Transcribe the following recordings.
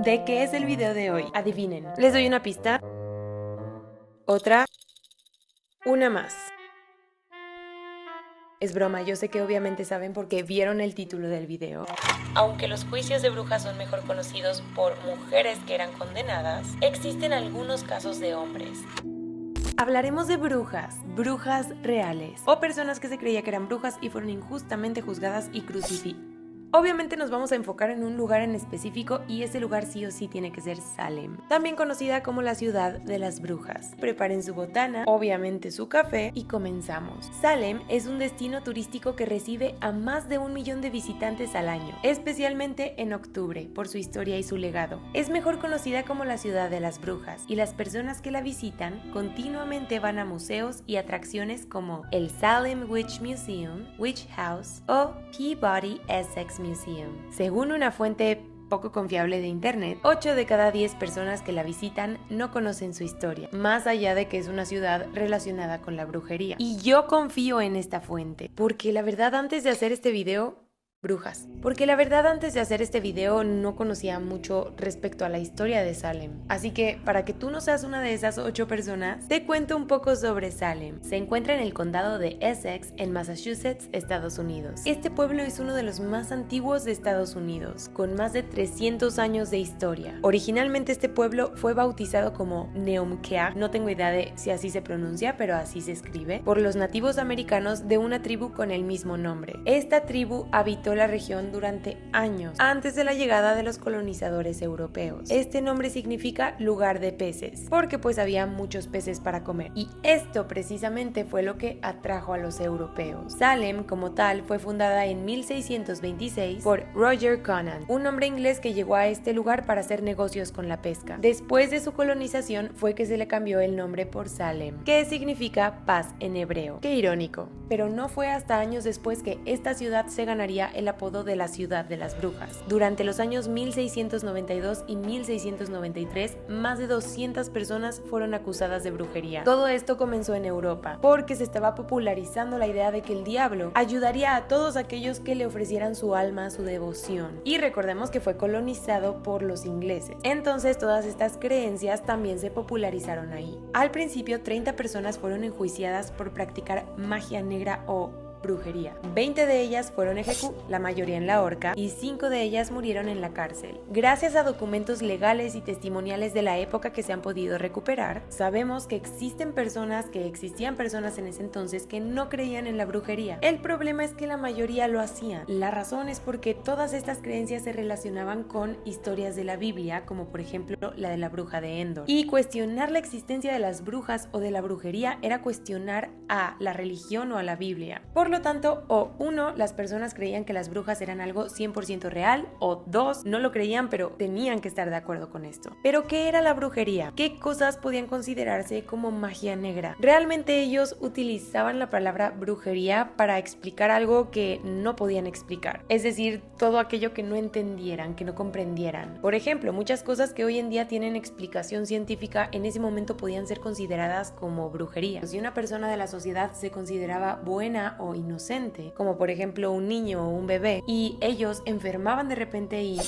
¿De qué es el video de hoy? Adivinen. Les doy una pista. Otra. Una más. Es broma, yo sé que obviamente saben porque vieron el título del video. Aunque los juicios de brujas son mejor conocidos por mujeres que eran condenadas, existen algunos casos de hombres. Hablaremos de brujas reales, o personas que se creía que eran brujas y fueron injustamente juzgadas y crucificadas. Obviamente nos vamos a enfocar en un lugar en específico y ese lugar sí o sí tiene que ser Salem, también conocida como la ciudad de las brujas. Preparen su botana, obviamente su café y comenzamos. Salem es un destino turístico que recibe a más de 1 millón de visitantes al año, especialmente en octubre, por su historia y su legado. Es mejor conocida como la ciudad de las brujas y las personas que la visitan continuamente van a museos y atracciones como el Salem Witch Museum, Witch House o Peabody Essex Museum. Según una fuente poco confiable de internet, 8 de cada 10 personas que la visitan no conocen su historia, más allá de que es una ciudad relacionada con la brujería. Y yo confío en esta fuente, porque la verdad antes de hacer este video no conocía mucho respecto a la historia de Salem. Así que, para que tú no seas una de esas 8 personas, te cuento un poco sobre Salem. Se encuentra en el condado de Essex, en Massachusetts, Estados Unidos. Este pueblo es uno de los más antiguos de Estados Unidos, con más de 300 años de historia. Originalmente este pueblo fue bautizado como Neumkeag, no tengo idea de si así se pronuncia, pero así se escribe, por los nativos americanos de una tribu con el mismo nombre. Esta tribu habitó la región durante años antes de la llegada de los colonizadores europeos. Este nombre significa lugar de peces, porque pues había muchos peces para comer, y esto precisamente fue lo que atrajo a los europeos. Salem, como tal, fue fundada en 1626 por Roger Conan, un hombre inglés que llegó a este lugar para hacer negocios con la pesca. Después de su colonización fue que se le cambió el nombre por Salem, que significa paz en hebreo. Qué irónico. Pero no fue hasta años después que esta ciudad se ganaría el apodo de la ciudad de las brujas. Durante los años 1692 y 1693, más de 200 personas fueron acusadas de brujería. Todo esto comenzó en Europa, porque se estaba popularizando la idea de que el diablo ayudaría a todos aquellos que le ofrecieran su alma, su devoción. Y recordemos que fue colonizado por los ingleses. Entonces todas estas creencias también se popularizaron ahí. Al principio, 30 personas fueron enjuiciadas por practicar magia negra o brujería. 20 de ellas fueron ejecutadas, la mayoría en la horca, y 5 de ellas murieron en la cárcel. Gracias a documentos legales y testimoniales de la época que se han podido recuperar, sabemos que existían personas en ese entonces que no creían en la brujería. El problema es que la mayoría lo hacían. La razón es porque todas estas creencias se relacionaban con historias de la Biblia, como por ejemplo la de la bruja de Endor. Y cuestionar la existencia de las brujas o de la brujería era cuestionar a la religión o a la Biblia. Por lo tanto, o 1, las personas creían que las brujas eran algo 100% real, o 2, no lo creían pero tenían que estar de acuerdo con esto. ¿Pero qué era la brujería? ¿Qué cosas podían considerarse como magia negra? Realmente ellos utilizaban la palabra brujería para explicar algo que no podían explicar, es decir, todo aquello que no entendieran, que no comprendieran. Por ejemplo, muchas cosas que hoy en día tienen explicación científica en ese momento podían ser consideradas como brujería. Si una persona de la sociedad se consideraba buena o inocente, como por ejemplo un niño o un bebé, y ellos enfermaban de repente y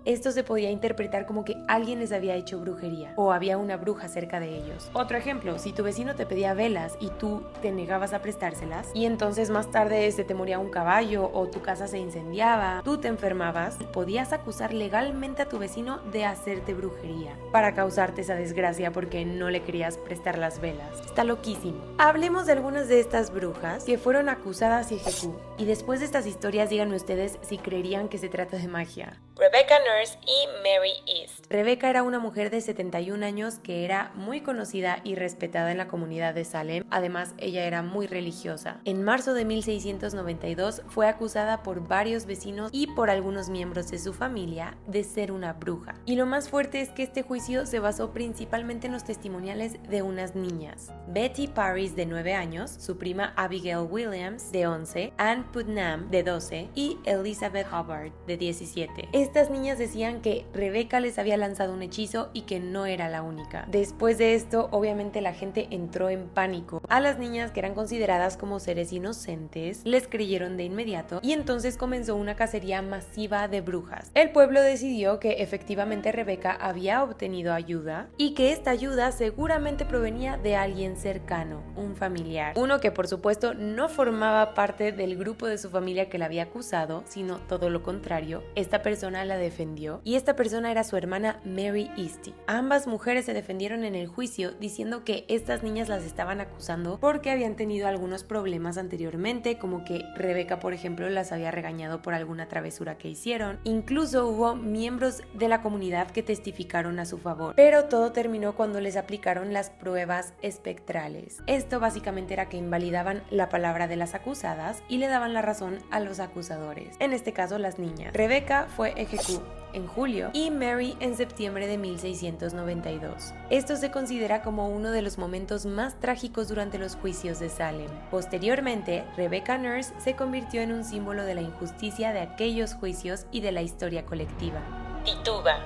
esto se podía interpretar como que alguien les había hecho brujería o había una bruja cerca de ellos. Otro ejemplo, si tu vecino te pedía velas y tú te negabas a prestárselas y entonces más tarde se te moría un caballo o tu casa se incendiaba, tú te enfermabas, podías acusar legalmente a tu vecino de hacerte brujería para causarte esa desgracia porque no le querías prestar las velas. Está loquísimo. Hablemos de algunas de estas brujas que fueron acusadas y ejecutadas. Y después de estas historias díganme ustedes si creerían que se trata de magia. Rebecca Nurse y Mary East. Rebecca era una mujer de 71 años que era muy conocida y respetada en la comunidad de Salem. Además, ella era muy religiosa. En marzo de 1692 fue acusada por varios vecinos y por algunos miembros de su familia de ser una bruja. Y lo más fuerte es que este juicio se basó principalmente en los testimoniales de unas niñas. Betty Parris, de 9 años, su prima Abigail Williams, de 11, Anne Putnam, de 12, y Elizabeth Hubbard, de 17. Estas niñas decían que Rebecca les había lanzado un hechizo y que no era la única. Después de esto, obviamente la gente entró en pánico. A las niñas, que eran consideradas como seres inocentes, les creyeron de inmediato y entonces comenzó una cacería masiva de brujas. El pueblo decidió que efectivamente Rebecca había obtenido ayuda y que esta ayuda seguramente provenía de alguien cercano, un familiar. Uno que por supuesto no formaba parte del grupo de su familia que la había acusado, sino todo lo contrario. Esta persona la defendió y esta persona era su hermana Mary Easty. Ambas mujeres se defendieron en el juicio diciendo que estas niñas las estaban acusando porque habían tenido algunos problemas anteriormente, como que Rebecca, por ejemplo, las había regañado por alguna travesura que hicieron. Incluso hubo miembros de la comunidad que testificaron a su favor, pero todo terminó cuando les aplicaron las pruebas espectrales. Esto básicamente era que invalidaban la palabra de las acusadas y le daban la razón a los acusadores, en este caso las niñas. Rebecca fue ejecutada en julio y Mary en septiembre de 1692. Esto se considera como uno de los momentos más trágicos durante los juicios de Salem. Posteriormente, Rebecca Nurse se convirtió en un símbolo de la injusticia de aquellos juicios y de la historia colectiva. Tituba.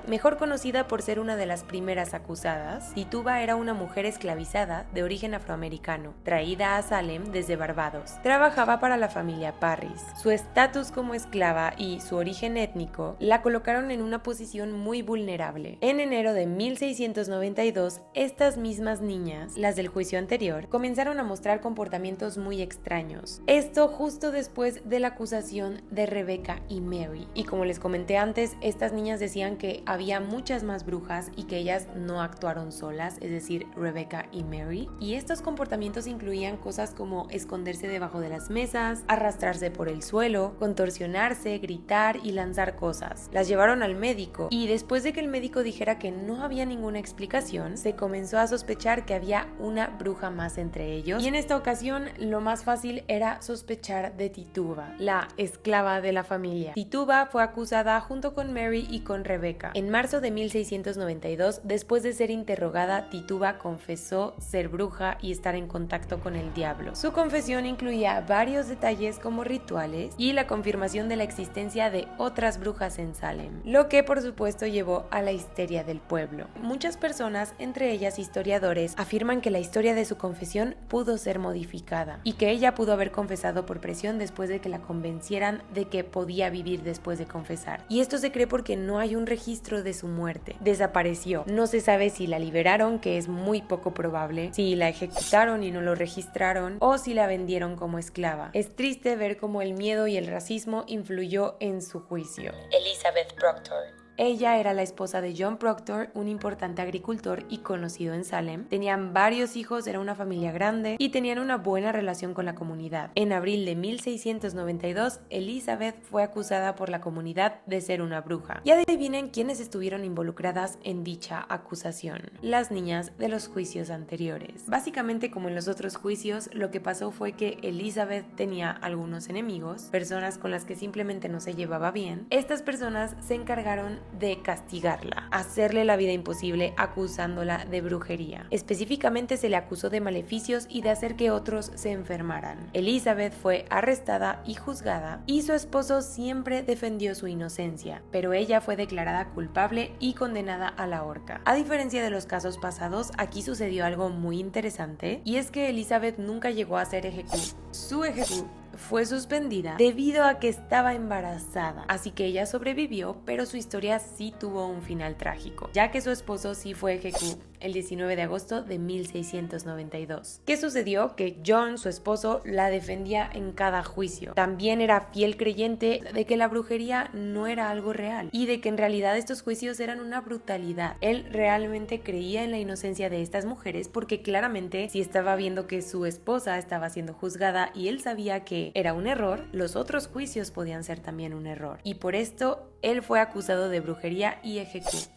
Mejor conocida por ser una de las primeras acusadas, Tituba era una mujer esclavizada de origen afroamericano, traída a Salem desde Barbados. Trabajaba para la familia Parris. Su estatus como esclava y su origen étnico la colocaron en una posición muy vulnerable. En enero de 1692, estas mismas niñas, las del juicio anterior, comenzaron a mostrar comportamientos muy extraños. Esto justo después de la acusación de Rebecca y Mary. Y como les comenté antes, estas niñas decían que había muchas más brujas y que ellas no actuaron solas, es decir, Rebecca y Mary. Y estos comportamientos incluían cosas como esconderse debajo de las mesas, arrastrarse por el suelo, contorsionarse, gritar y lanzar cosas. Las llevaron al médico y después de que el médico dijera que no había ninguna explicación, se comenzó a sospechar que había una bruja más entre ellos. Y en esta ocasión lo más fácil era sospechar de Tituba, la esclava de la familia. Tituba fue acusada junto con Mary y con Rebecca. En marzo de 1692, después de ser interrogada, Tituba confesó ser bruja y estar en contacto con el diablo. Su confesión incluía varios detalles como rituales y la confirmación de la existencia de otras brujas en Salem, lo que por supuesto llevó a la histeria del pueblo. Muchas personas, entre ellas historiadores, afirman que la historia de su confesión pudo ser modificada y que ella pudo haber confesado por presión después de que la convencieran de que podía vivir después de confesar. Y esto se cree porque no hay un registro de su muerte. Desapareció. No se sabe si la liberaron, que es muy poco probable, si la ejecutaron y no lo registraron, o si la vendieron como esclava. Es triste ver cómo el miedo y el racismo influyó en su juicio. Elizabeth Proctor. Ella era la esposa de John Proctor, un importante agricultor y conocido en Salem. Tenían varios hijos, era una familia grande y tenían una buena relación con la comunidad. En abril de 1692, Elizabeth fue acusada por la comunidad de ser una bruja. Y adivinen quiénes estuvieron involucradas en dicha acusación: las niñas de los juicios anteriores. Básicamente, como en los otros juicios, lo que pasó fue que Elizabeth tenía algunos enemigos, personas con las que simplemente no se llevaba bien. Estas personas se encargaron de castigarla, hacerle la vida imposible acusándola de brujería. Específicamente se le acusó de maleficios y de hacer que otros se enfermaran. Elizabeth fue arrestada y juzgada y su esposo siempre defendió su inocencia, pero ella fue declarada culpable y condenada a la horca. A diferencia de los casos pasados, aquí sucedió algo muy interesante y es que Elizabeth nunca llegó a ser ejecutada. Su ejecución fue suspendida debido a que estaba embarazada, así que ella sobrevivió, pero su historia sí tuvo un final trágico, ya que su esposo sí fue ejecutado el 19 de agosto de 1692. ¿Qué sucedió? Que John, su esposo, la defendía en cada juicio. También era fiel creyente de que la brujería no era algo real y de que en realidad estos juicios eran una brutalidad. Él realmente creía en la inocencia de estas mujeres porque claramente si estaba viendo que su esposa estaba siendo juzgada y él sabía que era un error, los otros juicios podían ser también un error. Y por esto él fue acusado de brujería y ejecutado.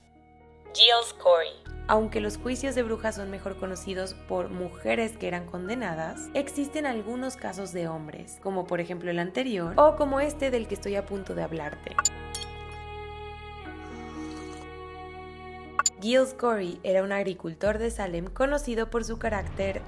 Giles Corey. Aunque los juicios de brujas son mejor conocidos por mujeres que eran condenadas, existen algunos casos de hombres, como por ejemplo el anterior o como este del que estoy a punto de hablarte. Giles Corey era un agricultor de Salem conocido por su carácter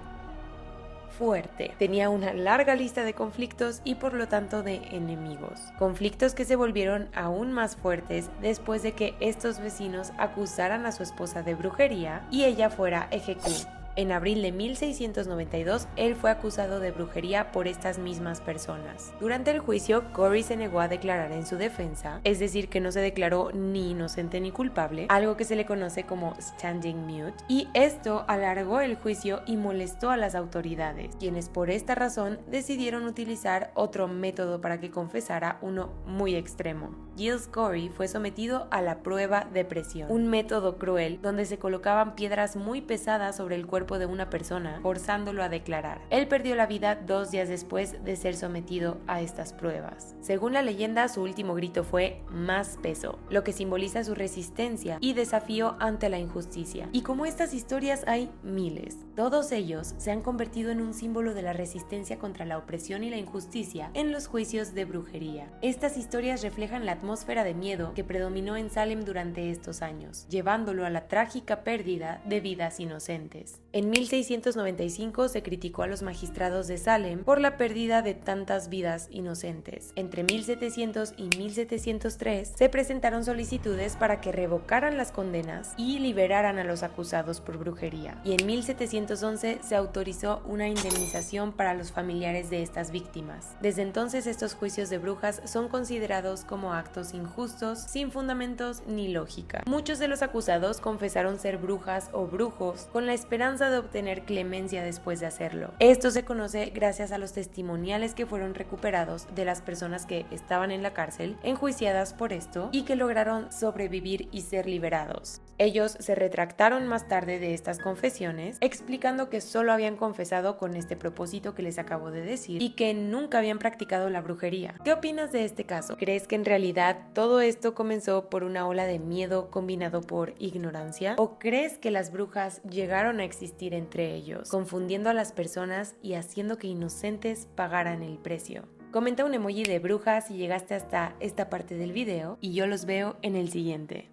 fuerte. Tenía una larga lista de conflictos y por lo tanto de enemigos. Conflictos que se volvieron aún más fuertes después de que estos vecinos acusaran a su esposa de brujería y ella fuera ejecutada. En abril de 1692, él fue acusado de brujería por estas mismas personas. Durante el juicio, Corey se negó a declarar en su defensa, es decir, que no se declaró ni inocente ni culpable, algo que se le conoce como standing mute, y esto alargó el juicio y molestó a las autoridades, quienes por esta razón decidieron utilizar otro método para que confesara, uno muy extremo. Giles Corey fue sometido a la prueba de presión, un método cruel donde se colocaban piedras muy pesadas sobre el cuerpo de una persona, forzándolo a declarar. Él perdió la vida 2 días después de ser sometido a estas pruebas. Según la leyenda, su último grito fue "más peso", lo que simboliza su resistencia y desafío ante la injusticia. Y como estas historias hay miles, todos ellos se han convertido en un símbolo de la resistencia contra la opresión y la injusticia en los juicios de brujería. Estas historias reflejan la atmósfera de miedo que predominó en Salem durante estos años, llevándolo a la trágica pérdida de vidas inocentes. En 1695 se criticó a los magistrados de Salem por la pérdida de tantas vidas inocentes. Entre 1700 y 1703 se presentaron solicitudes para que revocaran las condenas y liberaran a los acusados por brujería. Y en 1711 se autorizó una indemnización para los familiares de estas víctimas. Desde entonces estos juicios de brujas son considerados como actos injustos, sin fundamentos ni lógica. Muchos de los acusados confesaron ser brujas o brujos con la esperanza de obtener clemencia después de hacerlo. Esto se conoce gracias a los testimoniales que fueron recuperados de las personas que estaban en la cárcel, enjuiciadas por esto y que lograron sobrevivir y ser liberados. Ellos se retractaron más tarde de estas confesiones, explicando que solo habían confesado con este propósito que les acabo de decir y que nunca habían practicado la brujería. ¿Qué opinas de este caso? ¿Crees que en realidad todo esto comenzó por una ola de miedo combinado por ignorancia? ¿O crees que las brujas llegaron a existir entre ellos, confundiendo a las personas y haciendo que inocentes pagaran el precio? Comenta un emoji de brujas si llegaste hasta esta parte del video y yo los veo en el siguiente.